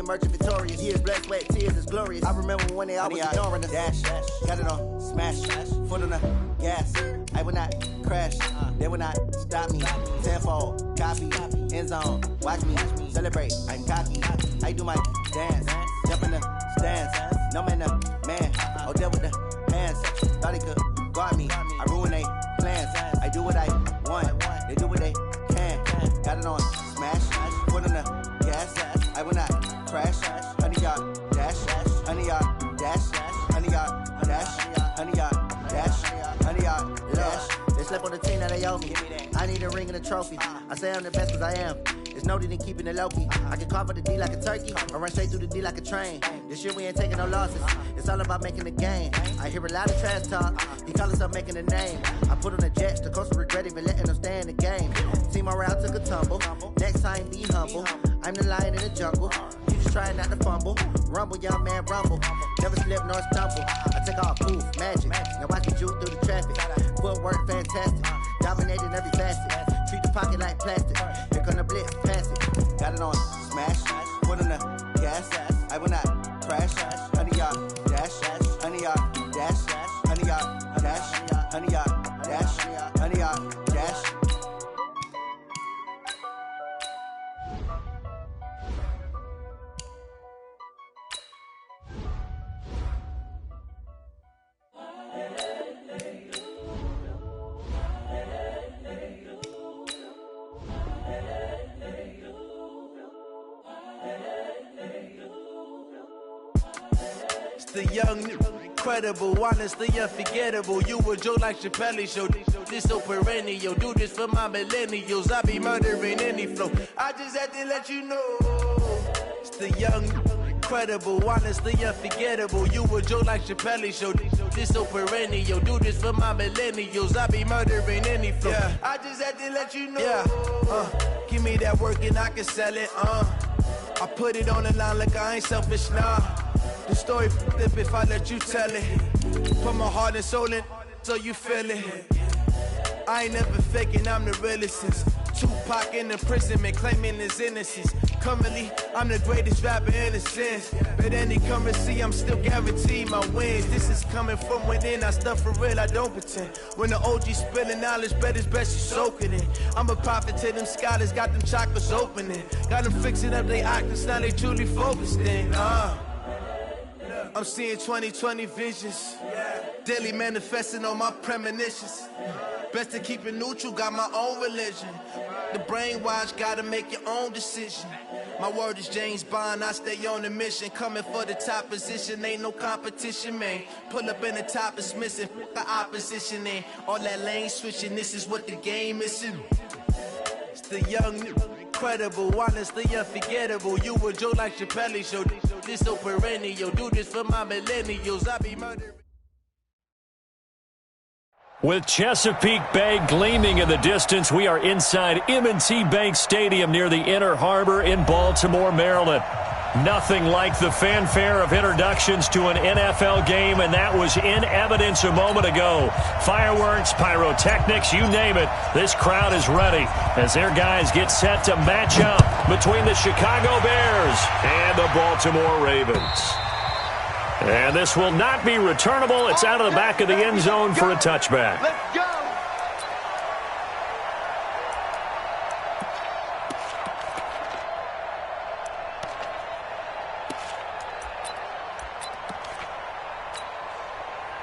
emerging victorious. Years, blood, sweat, tears, it's glorious. I remember when they always ignoring us. Dash, got it on, smash, foot on the gas. I will not crash, they will not stop me. Tenfold, copy, end zone, watch me celebrate. I'm cocky, I do my dance, jump in the stands. No man, oh, deal with the hands. Thought he could guard me. I ruin they plans. I do what I want. They do what they can. Got it on smash. Put on the gas. I will not crash. 100 yard dash. 100 yard dash. 100 yard dash. 100 yard dash. 100 yard dash. They slept on the team that they owe me. I need a ring and a trophy. I say I'm the best cause I am. It's no need in keeping it low-key. I can carve up the D like a turkey, or run straight through the D like a train. This year we ain't taking no losses. It's all about making the game. I hear a lot of trash talk. He call himself making a name. I put on the Jets, the coach will regret even letting them stay in the game. Team morale took a tumble. Next time be humble. I'm the lion in the jungle. You just trying not to fumble. Rumble, young man, rumble. Never slip nor stumble. I take off, poof, magic. Now watch me juke through the traffic. Footwork fantastic. Dominating every facet. Treat the pocket like plastic. Here come the blitz, pass it. Got it on smash. Put on the gas. I will not crash. 100 yard dash. 100 yard dash. 100 yard dash. 100 yard dash. 100 yard dash. The young, incredible, honestly unforgettable. You a joke like Chappelle Show. This so perennial. Do this for my millennials. I be murdering any flow. I just had to let you know. It's the young, incredible, honestly unforgettable. You a joke like Chappelle Show. This so perennial. Do this for my millennials. I be murdering any flow. Yeah. I just had to let you know. Yeah. Give me that work and I can sell it. I put it on the line like I ain't selfish, nah. The story flip if I let you tell it. Put my heart and soul in so you feel it. I ain't never faking, I'm the realest since Tupac in imprisonment, claiming his innocence. Currently, I'm the greatest rapper in a sense. But any currency, I'm still guaranteed my wins. This is coming from within, I stuff for real, I don't pretend. When the OG spilling knowledge, bet it's best you soak it in. I'm a prophet to them scholars, got them chakras opening. Got them fixing up their octaves, now they truly focused in. I'm seeing 2020 visions. Daily manifesting on my premonitions. Best to keep it neutral, got my own religion. The brainwash, gotta make your own decision. My word is James Bond, I stay on the mission. Coming for the top position, ain't no competition, man. Pull up in the top is missing, the opposition in. All that lane switching, this is what the game is. It's the young, incredible, honestly unforgettable. You a joke like Chappelle Show. This so perennial. Do this for my millennials. I be murdering. With Chesapeake Bay gleaming in the distance, we are inside M&T Bank Stadium near the Inner Harbor in Baltimore, Maryland. Nothing like the fanfare of introductions to an NFL game, and that was in evidence a moment ago. Fireworks, pyrotechnics, you name it. This crowd is ready as their guys get set to match up between the Chicago Bears and the Baltimore Ravens. And this will not be returnable. It's out of the back of the end zone for a touchback. Let's go!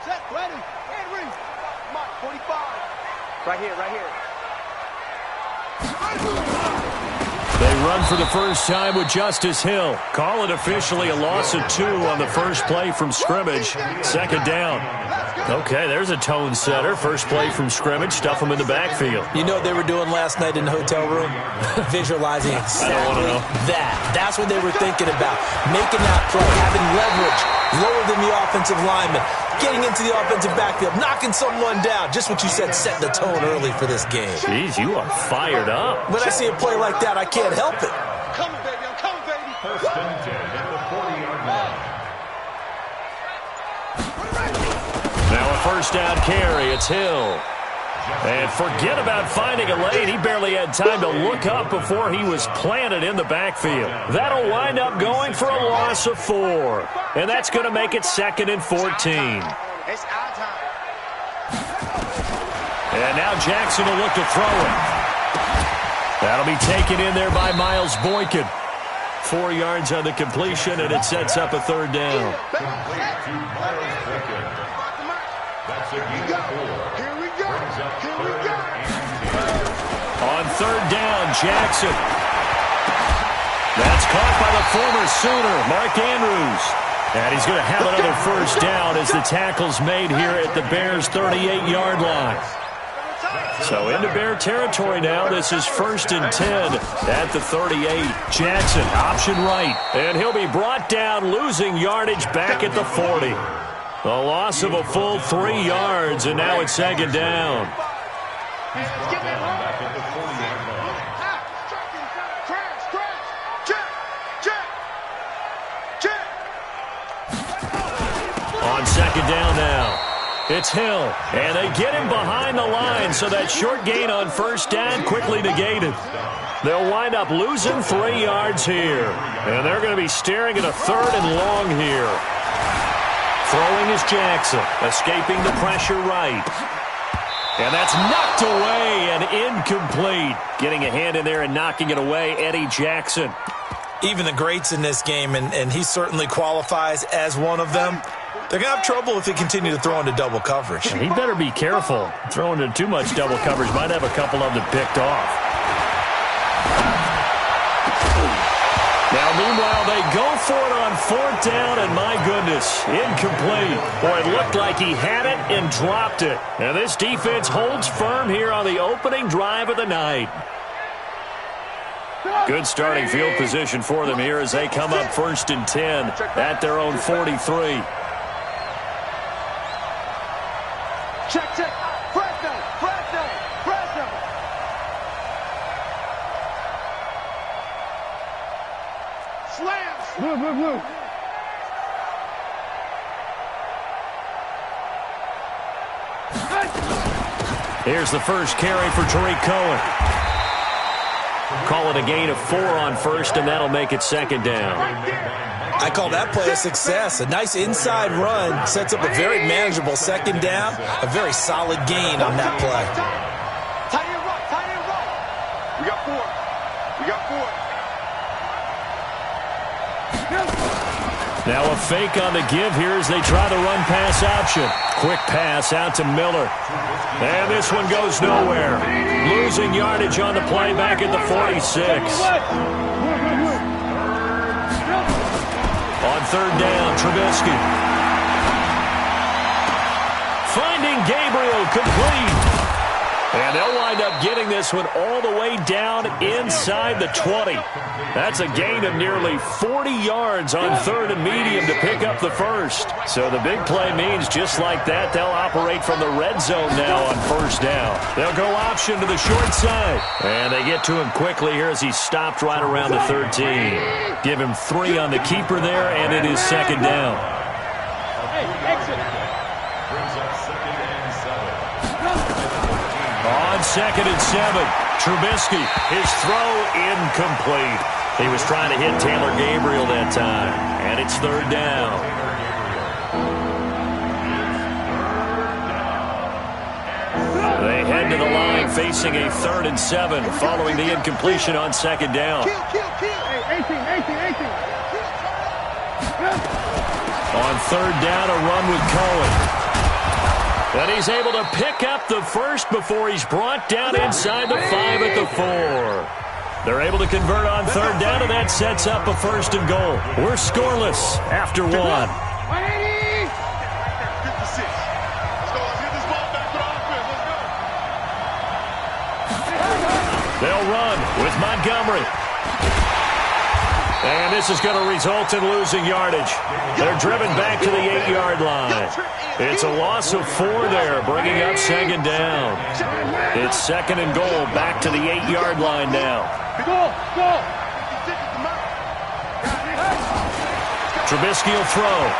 Set, ready, Henry. Mark 45. Right here, right here. They run for the first time with Justice Hill. Call it officially a loss of 2 on the first play from scrimmage. Second down. Okay, there's a tone setter. First play from scrimmage. Stuff them in the backfield. You know what they were doing last night in the hotel room? Visualizing exactly that. That's what they were thinking about. Making that play, having leverage, lower than the offensive lineman, getting into the offensive backfield, knocking someone down. Just what you said, setting the tone early for this game. Jeez, you are fired up. When I see a play like that, I can't help it. I'm coming, baby. I'm coming, baby. First and 10 at the 40-yard line. Now a first down carry. It's Hill. And forget about finding a lane. He barely had time to look up before he was planted in the backfield. That'll wind up going for a loss of 4. And that's going to make it 2nd and 14. It's our time. And now Jackson will look to throw it. That'll be taken in there by Miles Boykin. 4 yards on the completion, and it sets up a 3rd down. On 3rd down, Jackson. That's caught by the former Sooner, Mark Andrews. And he's going to have another 1st down as the tackle's made here at the Bears' 38-yard line. So into Bear territory now. This is 1st and 10 at the 38. Jackson, option right. And he'll be brought down, losing yardage back at the 40. A loss of a full 3 yards, and now it's 2nd down. On 2nd down now. It's Hill, and they get him behind the line, so that short gain on 1st down quickly negated. They'll wind up losing 3 yards here, and they're going to be staring at a 3rd and long here. Throwing is Jackson, escaping the pressure right. And that's knocked away and incomplete. Getting a hand in there and knocking it away, Eddie Jackson. Even the greats in this game, and he certainly qualifies as one of them, they're going to have trouble if they continue to throw into double coverage. He better be careful. Throwing into too much double coverage might have a couple of them picked off. Now, meanwhile, they go for it on 4th down, and my goodness, incomplete. Boy, it looked like he had it and dropped it. And this defense holds firm here on the opening drive of the night. Good starting field position for them here as they come up 1st and 10 at their own 43. Check. Fresno. Slams. Blue. Here's the first carry for Tariq Cohen. Call it a gain of 4 on 1st, and that'll make it 2nd down. I call that play a success. A nice inside run sets up a very manageable 2nd down. A very solid gain on that play. Tight end right. We got 4. Now a fake on the give here as they try the run-pass option. Quick pass out to Miller. And this one goes nowhere. Losing yardage on the play back at the 46. On 3rd down, Trubisky. Finding Gabriel complete. And they'll wind up getting this one all the way down inside the 20. That's a gain of nearly 40 yards on 3rd and medium to pick up the 1st. So the big play means just like that, they'll operate from the red zone now on 1st down. They'll go option to the short side. And they get to him quickly here as he's stopped right around the 13. Give him 3 on the keeper there, and it is 2nd down. On 2nd and 7, Trubisky, his throw incomplete. He was trying to hit Taylor Gabriel that time, and it's 3rd down. They head to the line facing a 3rd and 7 following the incompletion on 2nd down. Hey, 18. On 3rd down, a run with Cohen. And he's able to pick up the 1st before he's brought down inside the 5 at the 4. They're able to convert on 3rd down, and that sets up a 1st and goal. We're scoreless after 1. They'll run with Montgomery. And this is going to result in losing yardage. They're driven back to the 8-yard line. It's a loss of 4 there, bringing up 2nd down. It's 2nd and goal, back to the 8-yard line now. Trubisky will throw.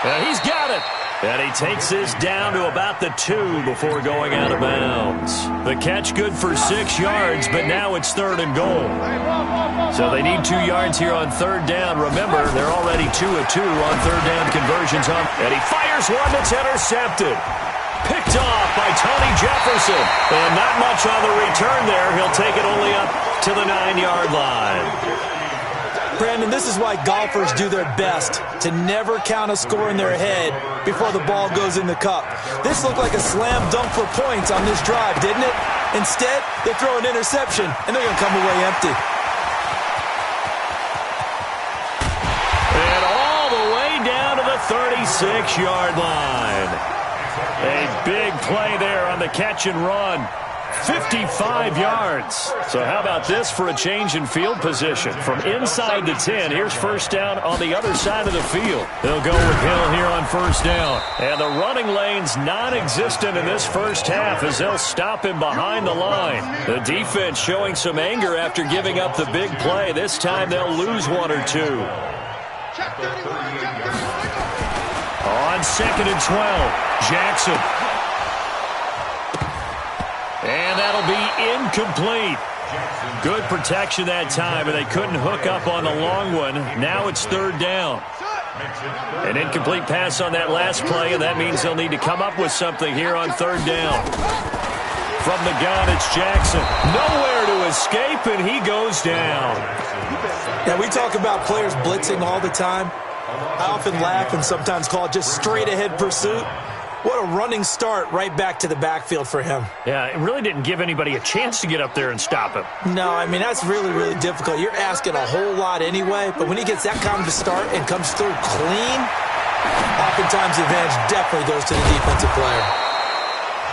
And he's got it. And he takes this down to about the 2 before going out of bounds. The catch good for 6 yards, but now it's 3rd and goal. So they need 2 yards here on 3rd down. Remember, they're already 2 of 2 on 3rd down conversions. And he fires one that's intercepted. Picked off by Tony Jefferson. And not much on the return there. He'll take it only up to the 9-yard line. Brandon, this is why golfers do their best to never count a score in their head before the ball goes in the cup. This looked like a slam dunk for points on this drive, didn't it? Instead, they throw an interception, and they're going to come away empty. And all the way down to the 36-yard line. A big play there on the catch and run. 55 yards. So how about this for a change in field position? From inside the 10, here's 1st down on the other side of the field. They'll go with Hill here on 1st down. And the running lane's non-existent in this first half as they'll stop him behind the line. The defense showing some anger after giving up the big play. This time they'll lose 1 or 2. On 2nd and 12, Jackson. And that'll be incomplete. Good protection that time, and they couldn't hook up on the long one. Now it's 3rd down. An incomplete pass on that last play, and that means they'll need to come up with something here on 3rd down. From the gun, it's Jackson. Nowhere to escape, and he goes down. Yeah, we talk about players blitzing all the time. I often laugh and sometimes call it just straight-ahead pursuit. What a running start right back to the backfield for him. Yeah, it really didn't give anybody a chance to get up there and stop him. No, I mean, that's really, really difficult. You're asking a whole lot anyway, but when he gets that kind of a start and comes through clean, oftentimes the advantage definitely goes to the defensive player.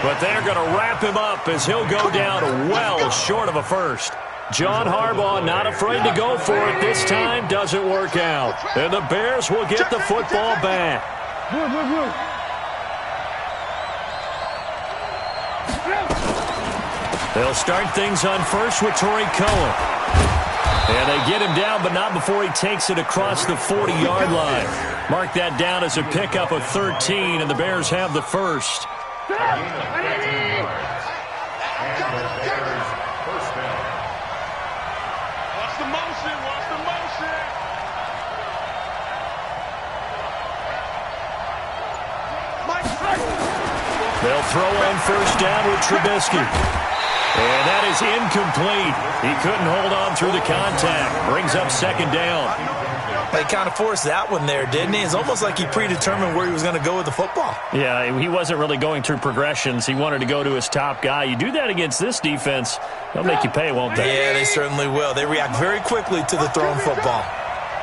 But they're going to wrap him up as he'll go down well short of a first. John Harbaugh not afraid to go for it this time. Doesn't work out. And the Bears will get the football back. They'll start things on first with Torrey Cohen. And they get him down, but not before he takes it across the 40-yard line. Mark that down as a pickup of 13, and the Bears have the first. Watch the motion, watch the motion. They'll throw on first down with Trubisky. And that is incomplete. He couldn't hold on through the contact. Brings up 2nd down. They kind of forced that one there, didn't he? It's almost like he predetermined where he was going to go with the football. Yeah, he wasn't really going through progressions. He wanted to go to his top guy. You do that against this defense, they'll make you pay, won't they? Yeah, they certainly will. They react very quickly to the thrown football.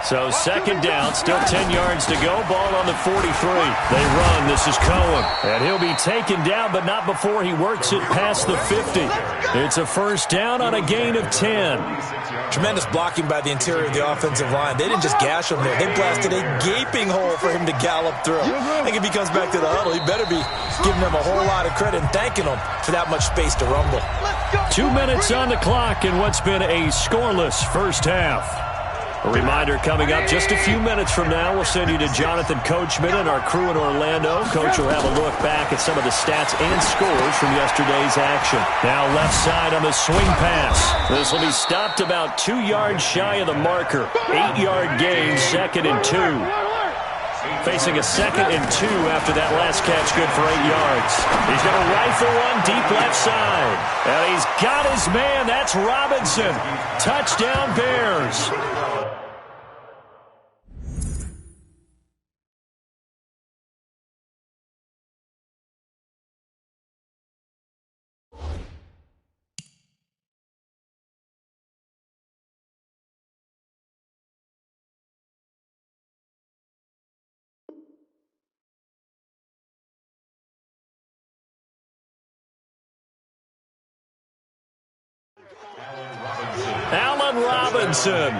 So 2nd down, still 10 yards to go. Ball on the 43. They run. This is Cohen. And he'll be taken down, but not before he works it past the 50. It's a first down on a gain of 10. Tremendous blocking by the interior of the offensive line. They didn't just gash him there. They blasted a gaping hole for him to gallop through. I think if he comes back to the huddle, he better be giving them a whole lot of credit and thanking them for that much space to rumble. 2 minutes on the clock in what's been a scoreless first half. A reminder coming up just a few minutes from now. We'll send you to Jonathan Coachman and our crew in Orlando. Coach will have a look back at some of the stats and scores from yesterday's action. Now left side on the swing pass. This will be stopped about 2 yards shy of the marker. 8-yard gain, 2nd and 2. Facing a 2nd and 2 after that last catch, good for 8 yards. He's going to rifle one deep left side. And he's got his man. That's Robinson. Touchdown, Bears. Allen Robinson,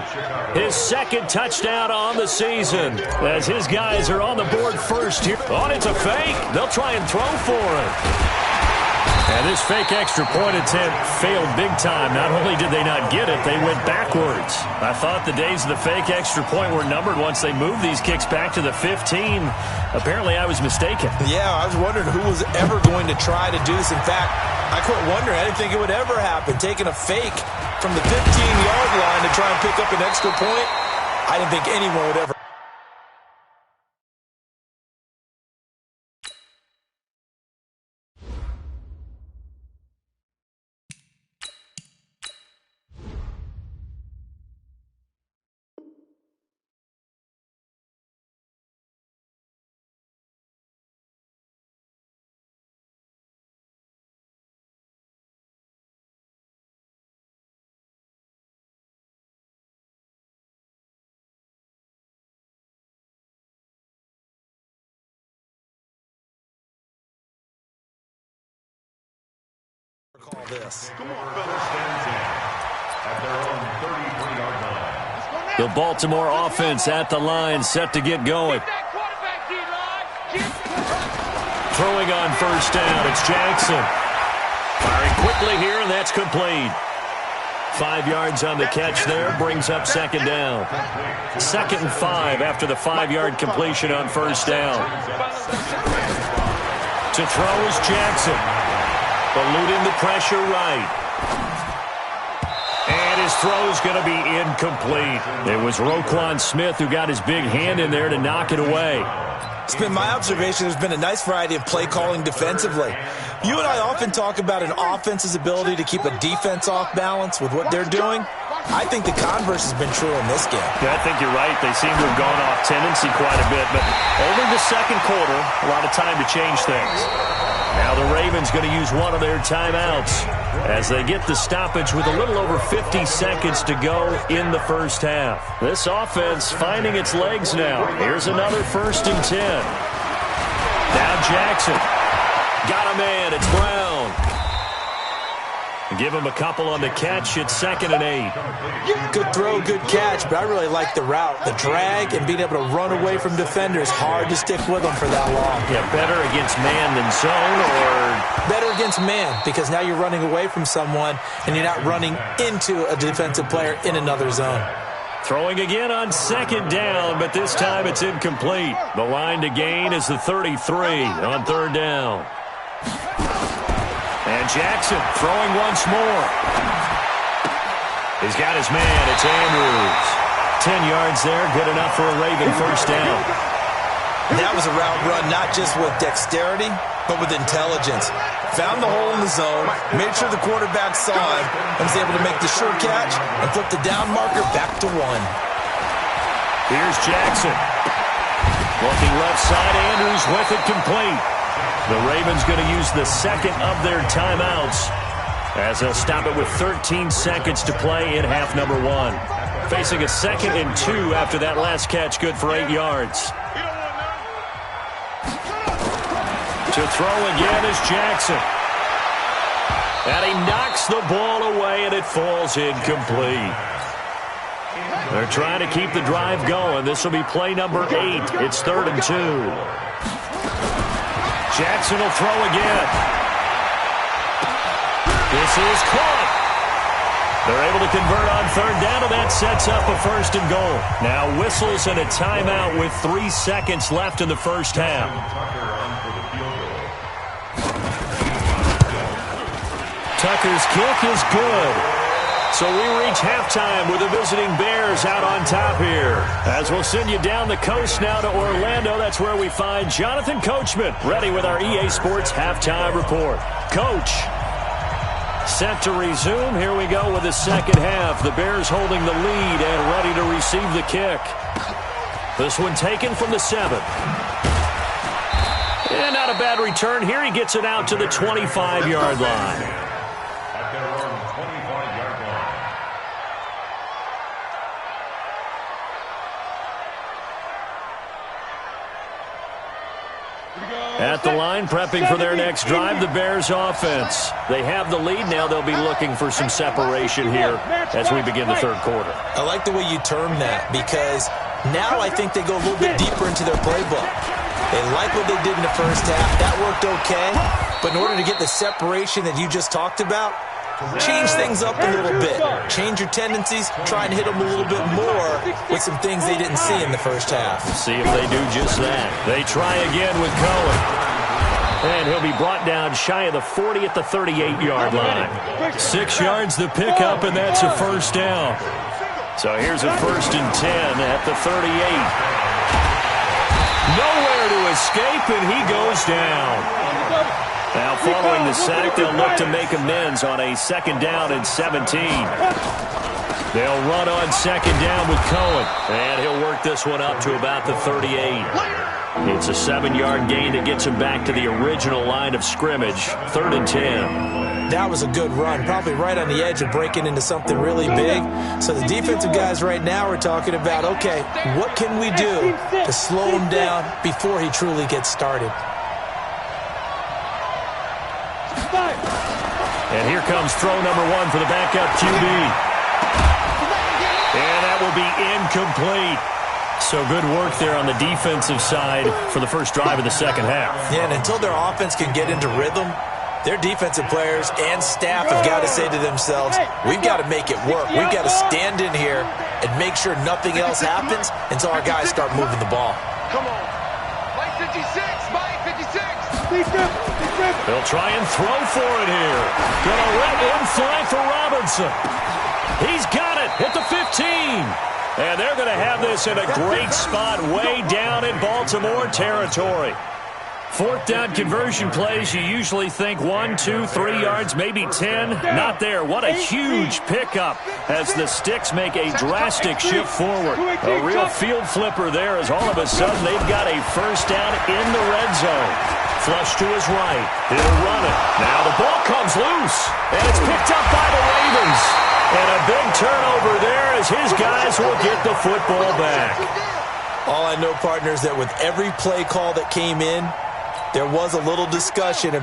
his 2nd touchdown on the season, as his guys are on the board first here. Oh, it's a fake. They'll try and throw for it. And this fake extra point attempt failed big time. Not only did they not get it, they went backwards. I thought the days of the fake extra point were numbered once they moved these kicks back to the 15. Apparently, I was mistaken. Yeah, I was wondering who was ever going to try to do this. In fact, I quit wondering. I didn't think it would ever happen. Taking a fake from the 15-yard line to try and pick up an extra point, I didn't think anyone would ever. Call this. Come on, fellas. Stands in at their own 33-yard line. The Baltimore offense at the line, set to get going. Throwing on first down, it's Jackson. Firing quickly here, and that's complete. 5 yards on the catch there, brings up second down. 2nd and 5 after the 5-yard completion on first down. To throw is Jackson. Eluding the pressure right. And his throw is going to be incomplete. It was Roquan Smith who got his big hand in there to knock it away. It's been my observation there's been a nice variety of play calling defensively. You and I often talk about an offense's ability to keep a defense off balance with what they're doing. I think the converse has been true in this game. Yeah, I think you're right. They seem to have gone off tendency quite a bit, but only the second quarter, a lot of time to change things. Now the Ravens going to use one of their timeouts as they get the stoppage with a little over 50 seconds to go in the first half. This offense finding its legs now. Here's another 1st and 10. Now Jackson. Got a man. It's Brown. Give him a couple on the catch. It's 2nd and 8. Good throw, good catch, but I really like the route. The drag and being able to run away from defenders, hard to stick with them for that long. Yeah, better against man than zone, or better against man, because now you're running away from someone and you're not running into a defensive player in another zone. Throwing again on 2nd down, but this time it's incomplete. The line to gain is the 33 on 3rd down. And Jackson throwing once more. He's got his man. It's Andrews. 10 yards there. Good enough for a Raven first down. That was a route run not just with dexterity, but with intelligence. Found the hole in the zone, made sure the quarterback saw him, and was able to make the sure catch and flip the down marker back to 1. Here's Jackson. Looking left side. Andrews with it complete. The Ravens going to use the second of their timeouts as they'll stop it with 13 seconds to play in half number 1. Facing a 2nd and 2 after that last catch, good for 8 yards. To throw again is Jackson. And he knocks the ball away, and it falls incomplete. They're trying to keep the drive going. This will be play number 8. It's 3rd and 2. Jackson will throw again. This is caught. They're able to convert on 3rd down, and that sets up a 1st and goal. Now whistles and a timeout with 3 seconds left in the first half. Tucker's kick is good. So we reach halftime with the visiting Bears out on top here. As we'll send you down the coast now to Orlando. That's where we find Jonathan Coachman ready with our EA Sports Halftime Report. Coach, set to resume. Here we go with the second half. The Bears holding the lead and ready to receive the kick. This one taken from the 7. And not a bad return here. He gets it out to the 25-yard line. At the line, prepping for their next drive, the Bears offense. They have the lead now. They'll be looking for some separation here as we begin the 3rd quarter. I like the way you term that, because now I think they go a little bit deeper into their playbook. They like what they did in the first half. That worked okay. But in order to get the separation that you just talked about, change things up a little bit. Change your tendencies. Try and hit them a little bit more with some things they didn't see in the first half. See if they do just that. They try again with Cohen. And he'll be brought down shy of the 40 at the 38-yard line. 6 yards the pickup, and that's a first down. So here's a 1st and 10 at the 38. Nowhere to escape, and he goes down. Now following the sack, they'll look to make amends on a 2nd down and 17. They'll run on 2nd down with Cohen, and he'll work this one up to about the 38. It's a 7-yard gain that gets him back to the original line of scrimmage, 3rd and 10. That was a good run, probably right on the edge of breaking into something really big. So the defensive guys right now are talking about, okay, what can we do to slow him down before he truly gets started? And here comes throw number 1 for the backup QB. And that will be incomplete. So good work there on the defensive side for the first drive of the second half. Yeah, and until their offense can get into rhythm, their defensive players and staff have got to say to themselves, we've got to make it work. We've got to stand in here and make sure nothing else happens until our guys start moving the ball. Come on. Mike 56, Mike 56. They'll try and throw for it here. Gonna let him fly for Robinson. He's got it at the 15. And they're going to have this in a great spot way down in Baltimore territory. 4th down conversion plays, you usually think 1, 2, 3 yards, maybe 10. Not there. What a huge pickup as the Sticks make a drastic shift forward. A real field flipper there as all of a sudden they've got a first down in the red zone. Flush to his right. He'll run it. Now the ball comes loose, and it's picked up by the Ravens. And a big turnover there as his guys will get the football back. All I know, partners, that with every play call that came in, there was a little discussion